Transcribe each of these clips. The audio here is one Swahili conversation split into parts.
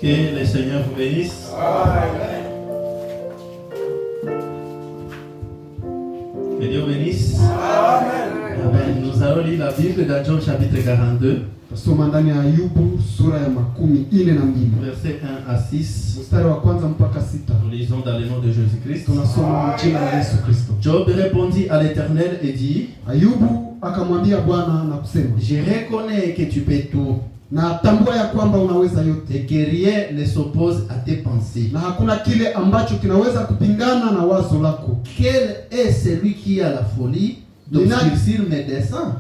Que le Seigneur vous bénisse. Amen. Que Dieu bénisse. Amen. Amen. Nous allons lire la Bible dans Jean chapitre 42. Soma ndani ya Ayubu sura ya 42. Verset 1 à 6. Mstari wa kwanza mpaka 6. Nous lisons dans le nom de Jésus-Christ. Tunasoma jina la Yesu Kristo. Job répondit à l'Éternel et dit, Ayubu akamwambia Bwana na kusema, je reconnais que tu peux tout. Na tambua ya kwamba unaweza yote. Et que rien ne s'oppose à tes pensées. Na hakuna kile ambacho kinaweza kupingana na wazo lako. Quel est celui qui a la folie d'obscurcir mes desseins?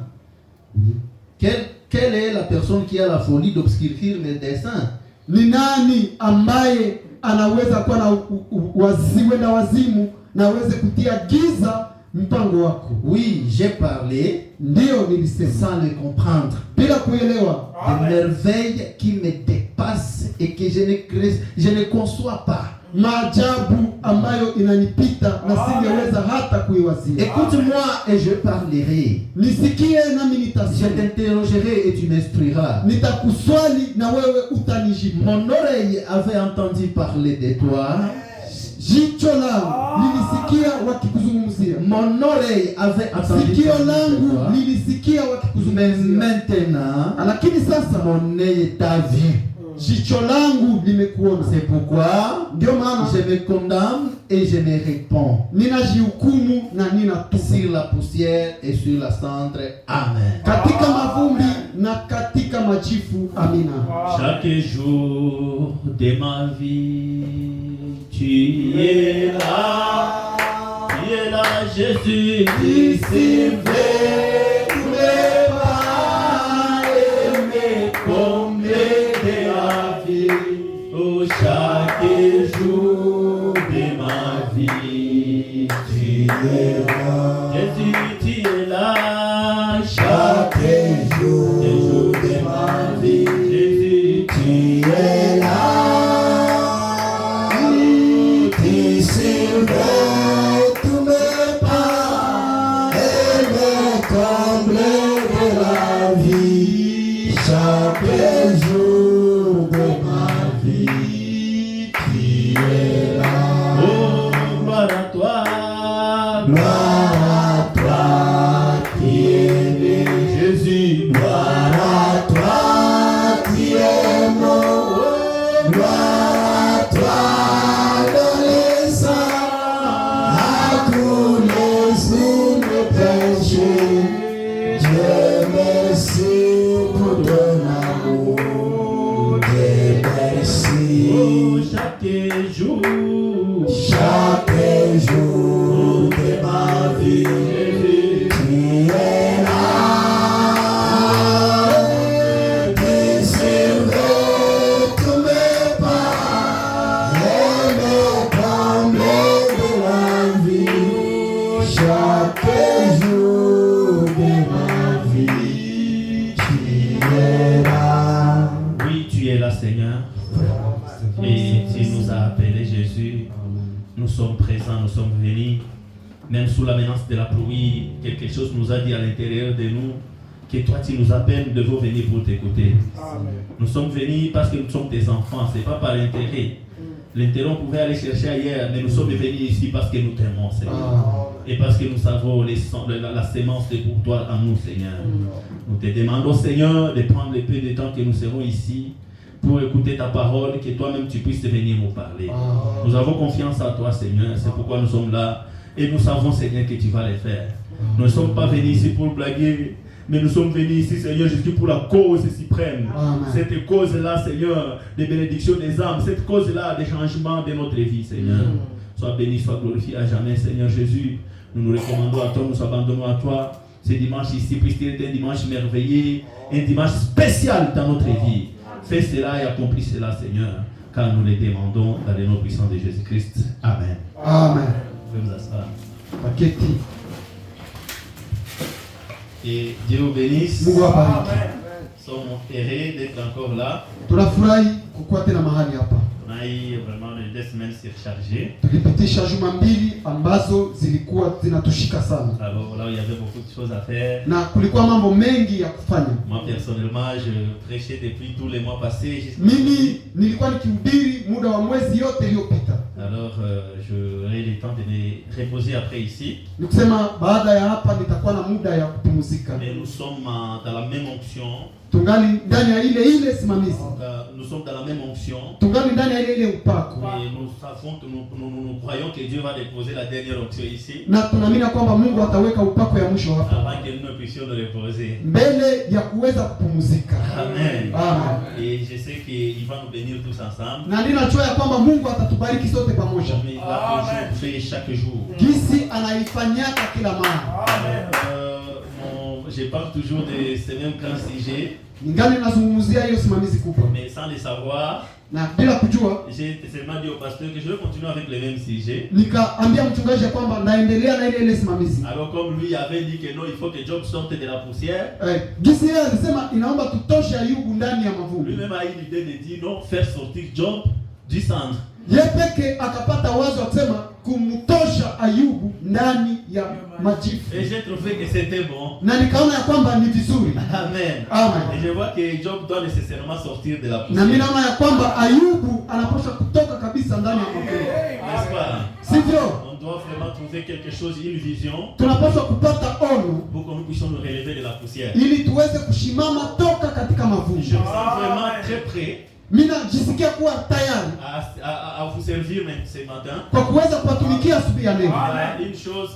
Quelle est la personne qui a la folie d'obscurcir mes desseins? Ni nani ambaye anaweza kuwa na wazimu na aweze kutia giza mpango wako? Oui, j'ai parlé, ndio nilisema, sans le comprendre, bila kuelewa, des merveilles qui me dépassent et que je ne conçois pas. Maajabu ambayo inanipita na singeweza hata kuiwazia. Écoute-moi et je parlerai. Nisikie nami nitasema. Je t'interrogerai et tu m'instruiras. Nitakuswali na wewe utanijibu. Mon oreille avait entendu parler de toi. Jicho langu lilisikia wakikuzungumzia. Mon oreille avait entendu sikio langu lilisikia wakikuzungumzia. Maintenant, lakini sasa mon œil t'a vu. Jicho langu limekuona. C'est pourquoi ndio maana je me condamne et je me réponds. Ninajihukumu na ninatubu. Sur la poussière et sur la cendre. Amen. Katika mavumbi na katika majifu. Amina. Chaque jour de ma vie, tu es là, Jésus, ici fait tous les pas et me combler de la vie. Oh, chaque jour de ma vie, tu es là, Jésus, tu es là, chaque jour de ma vie, Jésus, tu es là. Même sous la menace de la pluie, quelque chose nous a dit à l'intérieur de nous que toi tu nous appelles, nous devons venir pour t'écouter. Nous sommes venus parce que nous sommes tes enfants, ce n'est pas par intérêt. L'intérêt on pouvait aller chercher ailleurs, mais nous sommes venus ici parce que nous t'aimons, Seigneur. Et parce que nous savons la sémence est pour toi en nous, Seigneur. Nous te demandons, Seigneur, de prendre le peu de temps que nous serons ici pour écouter ta parole, que toi-même tu puisses venir nous parler. Nous avons confiance en toi, Seigneur, c'est pourquoi nous sommes là. Et nous savons, Seigneur, que tu vas les faire. Nous ne sommes pas venus ici pour blaguer, mais nous sommes venus ici, Seigneur Jésus, pour la cause suprême. Amen. Cette cause-là, Seigneur, de bénédiction des âmes, cette cause-là, de changement de notre vie, Seigneur. Sois béni, sois glorifié à jamais, Seigneur Jésus. Nous nous recommandons à toi, nous nous abandonnons à toi. Ce dimanche ici, puisqu'il est un dimanche merveilleux, un dimanche spécial dans notre vie. Fais cela et accomplis cela, Seigneur, car nous les demandons dans le nom puissant de Jésus-Christ. Amen. Amen. Vous asseoir. Et Dieu vous bénisse. Nous sommes heureux d'être encore là. On On a eu vraiment 2 semaines surchargées. Tulipitisha juma mbili ambazo zilikuwa zinatushika sana. Alors là, il y avait beaucoup de choses à faire. Na kulikuwa mambo mengi ya kufanya. Moi personnellement, je prêchais depuis tous les mois passés. Mimi nilikuwa nikihubiri muda wa mwezi yote iliyopita. Alors j'aurai le temps de me reposer après ici. Nikusema baada ya hapa nitakuwa na muda ya kupumzika. Mais nous sommes dans la même onction. Tungali ndani ya ile simamizi. Nous sommes dans la même onction. Tungali ndani ya ile upako. Et nous savons que nous croyons que Dieu va déposer la dernière onction ici. Na tunaamini kwamba Mungu ataweka upako ya mwisho hapa. Avant que nous puissions nous reposer. Mbele ya kuweza kupumzika. Amen. Amen. Et je sais qu'il va nous bénir tous ensemble. Na ninajua ya kwamba Mungu atatubariki sote pamoja. Comme il va toujours faire chaque jour. Gisi anaifanyaka kila mara. Je parle toujours de ces mêmes grands sujets. Ningali nazungumzia hiyo simamizi kubwa. Mais sans le savoir, na bila kujua, j'ai seulement dit au pasteur que je vais continuer avec les mêmes sujets. Nikaambia mchungaji kwamba naendelea na ile simamizi. Alors comme lui avait dit que non, il faut que Job sorte de la poussière. Gisi yeye alisema inaomba tutoshe Ayubu ndani ya mavumbi. Lui-même a eu l'idée de dire non, faire sortir Job du cendre. Yeye peke akapata wazo kusema kumtosha Ayubu ndani ya majifu. Et j'ai trouvé que c'était bon. Na nikaona ya kwamba ni vizuri. Amen. Amen. Et je vois que Job doit nécessairement sortir de la poussière. Na mimi naona ya kwamba Ayubu anapaswa kutoka kabisa ndani ya mavumbi. N'est-ce pas? Sivyo? On doit vraiment trouver quelque chose, une vision. Tunapaswa kupata ono Pour que nous puissions nous relever de la poussière. ili tuweze kushimama toka katika mavumbi. Je me sens vraiment très prêt. Mina jisikia kuwa tayari à vous servir même ce matin. Kwa kuweza kuwatumikia asubuhi ya leo. Une chose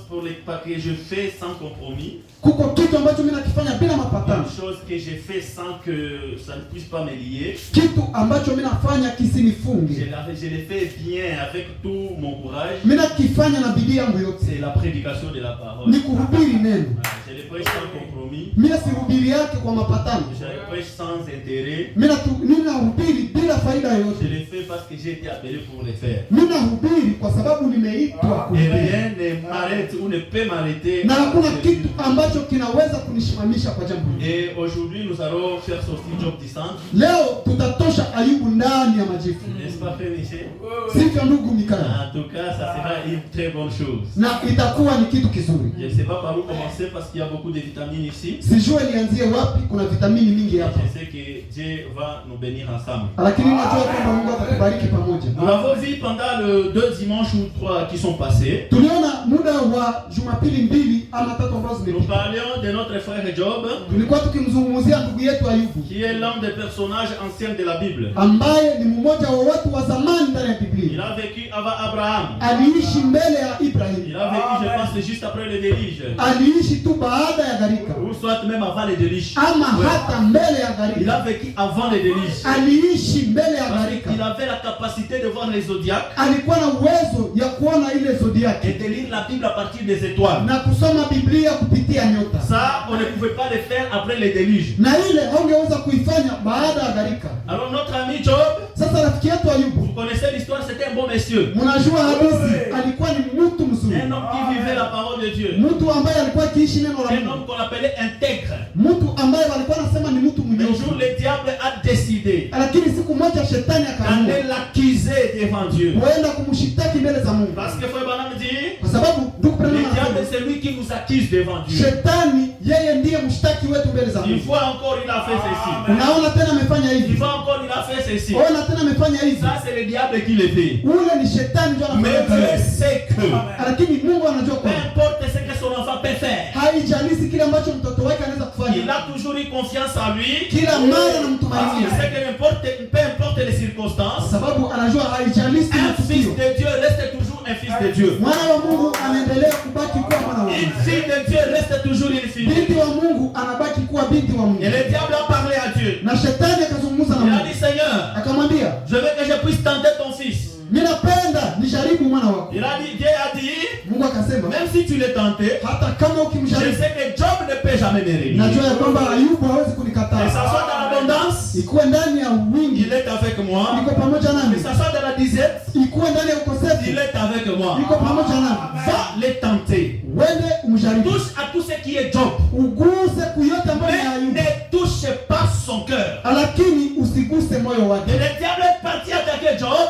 que je fais sans compromis. Kuko kitu ambacho mimi nakifanya bila mapatano. Une chose que je fais sans que ça ne puisse pas me lier. Kitu ambacho mimi nafanya kisinifunge. Je le fais bien avec tout mon courage. Mimi nakifanya na bidii yangu yote. C'est la prédication de la parole. Ni kuhubiri neno. Je le prêche sans compromis. Mimi sihubiri yake kwa mapatano. Je le prêche sans intérêt. Mimi nahubiri bila faida yoyote. Je le fais parce que j'ai été appelé pour le faire. Mimi nahubiri kwa sababu nimeitwa kuhubiri. Et rien ne m'arrête ou ne peut m'arrêter. Na hakuna kitu ambacho kinaweza kunishimamisha kwa jambo hili. Et aujourd'hui nous allons faire sortir Job du centre. Leo tutatosha Ayubu ndani ya majifu. N'est-ce pas frère Michel? Sivyo ndugu Mikael? En tout cas, ça sera une très bonne chose. Na itakuwa ni kitu kizuri. Je ne sais pas par où commencer parce qu'il y a beaucoup de vitamines ici. Sijue nianzie wapi, kuna vitamini mingi hapa. Je sais que Dieu va nous bénir ensemble. Lakini najua kwamba Mungu atatubariki pamoja. Nous l'avons vu pendant les 2 dimanches ou 3 qui sont passés. Tuliona muda wa Jumapili mbili ama tatu ambazo Nous zimepita. parlions de notre frère Job, Tulikuwa tukimzungumzia ndugu yetu Ayubu, qui est l'un des personnages anciens de la Bible. ambaye ni mmoja wa watu wa zamani ndani ya Il Biblia. a vécu avant Abraham. Aliishi mbele ya Il Ibrahim. a vécu, je pense, juste après le déluge. Aliishi tu baada ya gharika Ou soit même avant le déluge. ama hata mbele ya Il gharika. a vécu avant le déluge. Aliishi mbele ya Parce gharika. qu'il avait la capacité de voir les zodiacs Alikuwa na uwezo ya kuona ile zodiaki et de lire la Bible à partir des étoiles. na kusoma Biblia kupitia nyota. Ça, on ne pouvait pas le faire après le déluge. Na ile haungeweza kuifanya baada ya gharika. Alors notre ami Job, Sasa rafiki yetu Ayubu, vous connaissez l'histoire, c'était un bon monsieur. mnajua hadithi, alikuwa ni mtu mzuri. Un homme qui vivait la parole de Dieu. Mtu ambaye alikuwa akiishi neno la Un Mungu. homme qu'on appelait intègre. Mtu ambaye walikuwa nasema ni mtu Un jour, mnyofu. le diable a décidé Lakini siku moja shetani akaamua d'aller l'accuser devant Dieu. kuenda kumshitaki mbele za Mungu. Parce que Frère Branham dit, Kwa sababu ndugu le Branham diable anasema c'est lui qui nous accuse devant Dieu. shetani yeye ndiye mshtaki wetu mbele za Une Mungu. fois encore, il a fait ceci. Unaona tena amefanya Une hivi. fois encore, il a fait ceci. Ona tena amefanya hivi. Ça, c'est le diable qui le fait. Ule ni shetani ndio Mais anafanya Dieu kazi. sait que, Lakini Mungu anajua peu kwamba importe ce que son enfant peut faire, haijalishi kile ambacho mtoto wake anaweza il kufanya. a toujours eu confiance en lui. Kila mara Parce qu'il anamtumainia. sait que peu importe les Kwa circonstances, sababu anajua haijalishi un fils matukio. de Dieu reste toujours un fils de Dieu. Mwana wa Mungu anaendelea kubaki kuwa mwana wa Une Mungu. fille de Dieu reste toujours une fille de Binti Dieu. wa Mungu anabaki kuwa binti wa Mungu. Et le diable a parlé à Dieu. Na shetani akazungumza na Il a Mungu. dit, Seigneur, Akamwambia, je veux que je puisse tenter ton fils. mimi napenda nijaribu mwana wako. Il a dit, Dieu a dit, Mungu akasema, même si tu l'es tenté, hata kama je ukimjaribu, sais que Job ne peut jamais me réunir. najua ya kwamba Ayubu hawezi Que ça kunikataa. soit dans l'abondance, Ikuwe ndani ya wingi, il est avec moi. iko pamoja nami. Que ça soit dans la disette, Ikuwe ndani ya ukosefu, il est avec moi. iko pamoja nami. Va les tenter. Wende umjaribu. Touche à tout ce qui est Job. Uguse kuyote ambayo ni Mais Ayubu. ne touche pas son cœur. Lakini usiguse moyo Et wake. le diable est parti attaquer Job.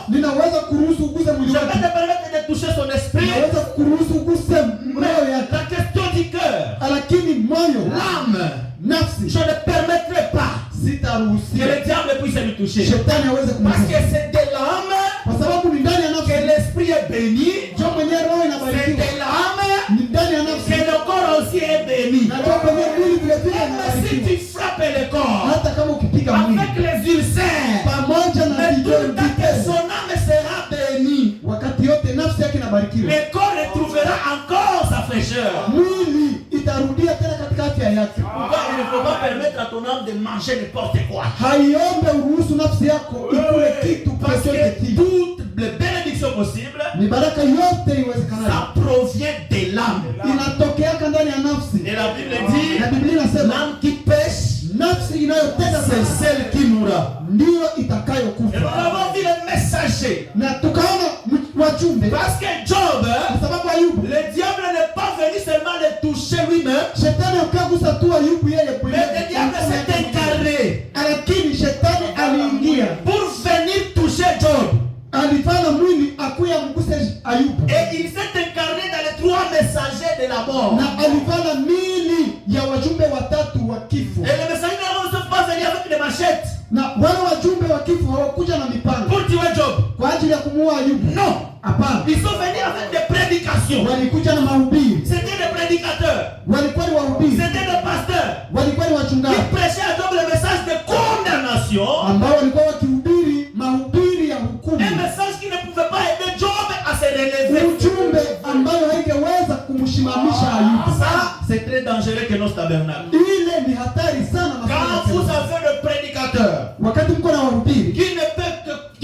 ninaweza kuruhusu uguse mwili Je wake, vais te permettre de toucher son esprit. ninaweza kuruhusu uguse roho yake, La question du cœur, lakini moyo, l'âme, nafsi, je ne permettrai pas que sitaruhusia le diable puisse me toucher. shetani aweze Parce kumgusa, que c'est de l'âme kwa sababu ni ndani ya que nafsi l'esprit est béni. ndio mwenye roho C'est inabarikiwa, de l'âme ni ndani ya nafsi que le corps aussi est béni. na ndio kwenye mwili vile vile Même si inabarikiwa. tu frappes le corps Hata kama ukipiga mwili avec les ulcères, pamoja na mais vidole tout à fait son âme sera bénie. wakati yote nafsi yake inabarikiwa, Le corps retrouvera encore sa fraîcheur. mwili itarudia tena katika afya yake. Pourquoi il ne faut pas permettre à ton âme de manger n'importe quoi? Haiombe uruhusu nafsi yako ikule kitu Parce chochote que kile. toutes les bénédictions possibles, Ni baraka yote iwezekanayo ça provient de l'âme. inatokeaka ndani ya nafsi, Et la Bible dit, na Biblia inasema l'âme qui pêche, nafsi inayotenda c'est sana celle qui mourra. ndiyo Et nous itakayokufa. avons vu le messager. Na tukaona wajumbe, Parce que Job, kwa sababu Ayubu, le diable n'est pas venu seulement le toucher lui-même, shetani akagusa tu Ayubu yeye mais mwenyewe, le diable s'est incarné lakini shetani aliingia, pour venir toucher Job. alifanya mwili akuya mguse Ayubu, Et il s'est incarné dans les 3 messagers de la mort. na alifanya mili ya wajumbe watatu wa kifo. Et les messagers de la mort ne sont pas venus avec des machettes Na wale wajumbe wa kifo hawakuja na mipanga pour tuer Job. kwa ajili ya kumuua Ayubu. Non. Hapana, Ils sont venus avec des prédications. walikuja na mahubiri, C'était des prédicateurs. walikuwa ni wahubiri, C'était des pasteurs. walikuwa ni Ils wachungaji prêchaient à Job le message de condamnation. ambao walikuwa wakihubiri mahubiri ya hukumu, Un message qui ne pouvait pas aider Job à se relever. ujumbe ambayo haingeweza kumshimamisha Ayubu. Ça, c'est très dangereux que notre tabernacle. Ile ni hatari sana na Quand vous avez le prédicateur wakati mko na wahubiri qui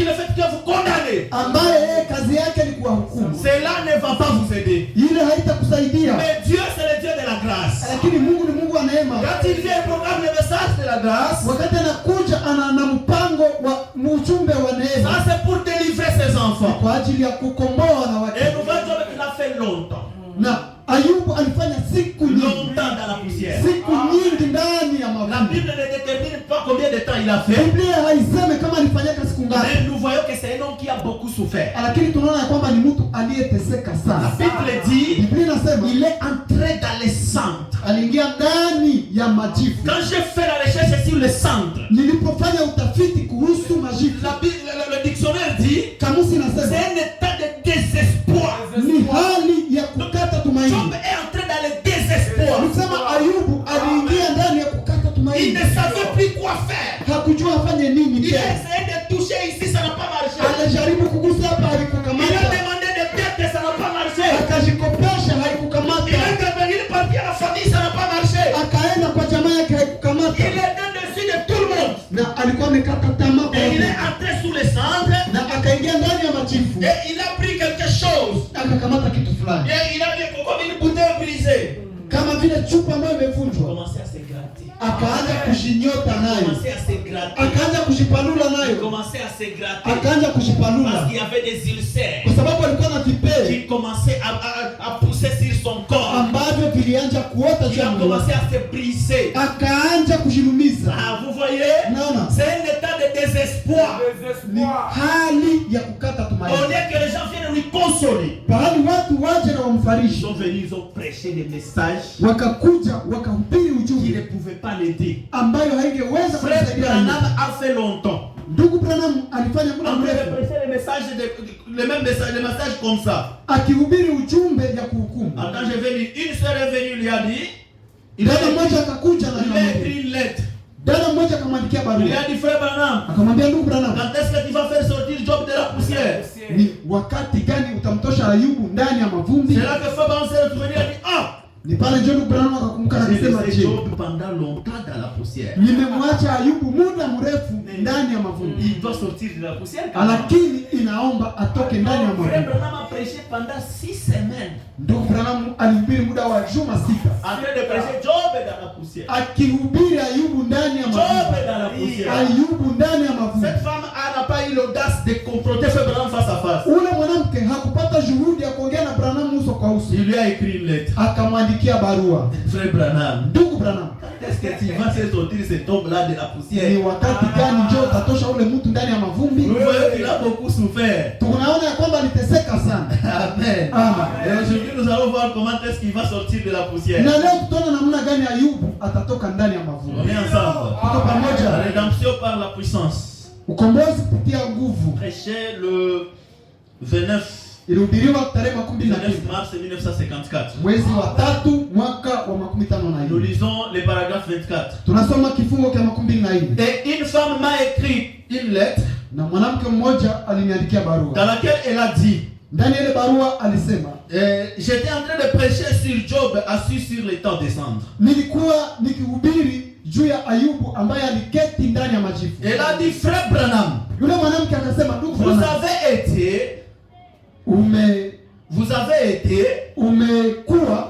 ne fait que vous condamner, ambaye yeye kazi yake ni kuwahukumu, cela ne va pas vous aider. ile haitakusaidia. Mais Dieu, c'est le Dieu de la grâce. Lakini Mungu ni Mungu wa neema. Quand il vient et proclame le message de la grâce, Wakati anakuja ana mpango wa ujumbe wa neema ça c'est pour délivrer ses enfants. kwa ajili ya kukomboa na watu. Et nous voyons Job qu'il a fait longtemps. Na Ayubu alifanya siku nyingi, Longtemps dans la poussière. siku nyingi ndani ya La mavumbi. Bible ne détermine pas combien de temps il a fait. Biblia haisemi kama alifanyaka siku ngapi, Mais nous voyons que c'est un homme qui a beaucoup souffert. lakini tunaona ya kwamba ni mtu aliyeteseka La sana. Bible dit Biblia inasema il est entré dans les centres. aliingia ndani ya majifu. Quand j'ai fait la recherche sur les centres, Nilipofanya utafiti kuhusu majifu, le dictionnaire dit kamusi c'est inasema un état de désespoir. ni hali ya kukata tumaini. Job est entré dans le désespoir. Nikusema Ayubu aliingia ndani ya kukata Il tumaini, ne savait plus quoi faire. hakujua afanye nini Il a tena. essayé de toucher ici, ça n'a pas marché. Alijaribu kugusa hapa, Il a haikukamata. demandé de tête, ça n'a pas marché. Akajikopesha, Il haikukamata. a intervenu parti à la famille, ça n'a pas marché. Akaenda kwa jamaa yake, haikukamata. Il est au-dessus de tout le monde. Na alikuwa amekata tamaa kwa Et il wote. est entré sous les cendres Na akaingia ndani ya majifu, et il a pris quelque chose. akakamata kitu fulani Et il a vu comme une bouteille brisée. kama vile chupa ambayo Il imevunjwa, commençait à se gratter. akaanza kujinyota Il nayo, commençait à se gratter. akaanza kujipanula Il nayo, commençait à se gratter. akaanza Parce kujipanula qu'il y avait des ulcères kwa sababu alikuwa na vipele qui commençaient à pousser sur son corps. ambavyo vilianza kuota juu Il ya a mwili wake. commencé à se briser. Akaanza kujilumiza. Ah, vous voyez? Naona C'est un état de désespoir. ni hali ya kukata Au tumaini, lieu que les gens viennent lui consoler, pahali watu waje na ils wamfariji, sont venus, ils ont prêché des messages wakakuja wakahubiri qui ne ujumbe pouvaient pas l'aider. ambayo haingeweza Frère kumsaidia. Branham a fait longtemps. Ndugu Branham alifanya muda On devait mrefu prêcher les messages, les mêmes messages, les messages comme ça. akihubiri ujumbe ya kuhukumu. Quand j'ai venu, une soeur est venue, lui a dit, il Dada a mmoja akakuja na écrit akamwambia, une lettre. dada mmoja akamwandikia Il barua, a dit, frère Branham, akamwambia ndugu Branham, quand est-ce que tu vas faire sortir Job de la poussière? ni wakati gani utamtosha Ayubu ndani ya mavumbi? C'est là que frère Branham s'est retrouvé, il a dit, ah, Ni pale ndio ndugu Branham akakumbuka na j'ai kusema, laissé je, Job pendant longtemps dans la poussière. nimemwacha Ayubu muda mrefu ndani ya mavumbi, Il doit sortir de la poussière. quand même. lakini inaomba atoke ndani ya Frère mavumbi. Branham a prêché pendant 6 semaines. Ndugu Branham alihubiri muda wa juma 6 En train de prêcher Job est dans la poussière. akihubiri Ayubu ndani ya Job mavumbi, est dans la poussière. Ayubu ndani ya mavumbi. Cette femme n'a pas eu l'audace de confronter frère Branham face à face. Ule mwanamke hakupata juhudi ya kuongea na Branham uso kwa uso, Il lui a écrit une lettre. akamwandikia barua, Frère Branham, ndugu Branham, quand est-ce est-ce que tu vas sortir cet homme-là de la poussière? Ni wakati gani ndio utatosha ule mtu ndani ya mavumbi? Nous voyons qu'il a beaucoup souffert. Tunaona ya kwamba aliteseka sana. Amen. Et aujourd'hui nous allons voir comment est-ce qu'il va sortir de la poussière. Na leo tutaona namna gani Ayubu atatoka ndani ya mavumbi. On est ensemble. Tuko pamoja. La rédemption par la puissance. Ukombozi kupitia nguvu. Prêché le 29 Ilihubiriwa tarehe 29 mars 1954. mwezi wa 3 mwaka wa 2014. Nous lisons le paragraphe 24. Tunasoma kifungo cha 24. Et une femme m'a écrit une lettre Na mwanamke mmoja aliniandikia barua. dans laquelle elle a dit, Ndani ya ile barua alisema, j'étais en train de prêcher sur Job assis sur les temps des cendres. nilikuwa nikihubiri juu ya Ayubu ambaye aliketi ndani ya majivu. Elle a dit, frère Branham, Yule mwanamke akasema, ndugu vous Branham, avez été umekuwa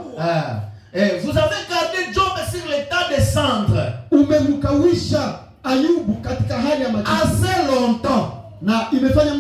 vous avez gardé Job sur les tas de cendres umemkawisha Ayubu katika hali ya majivu assez longtemps. Na imefanya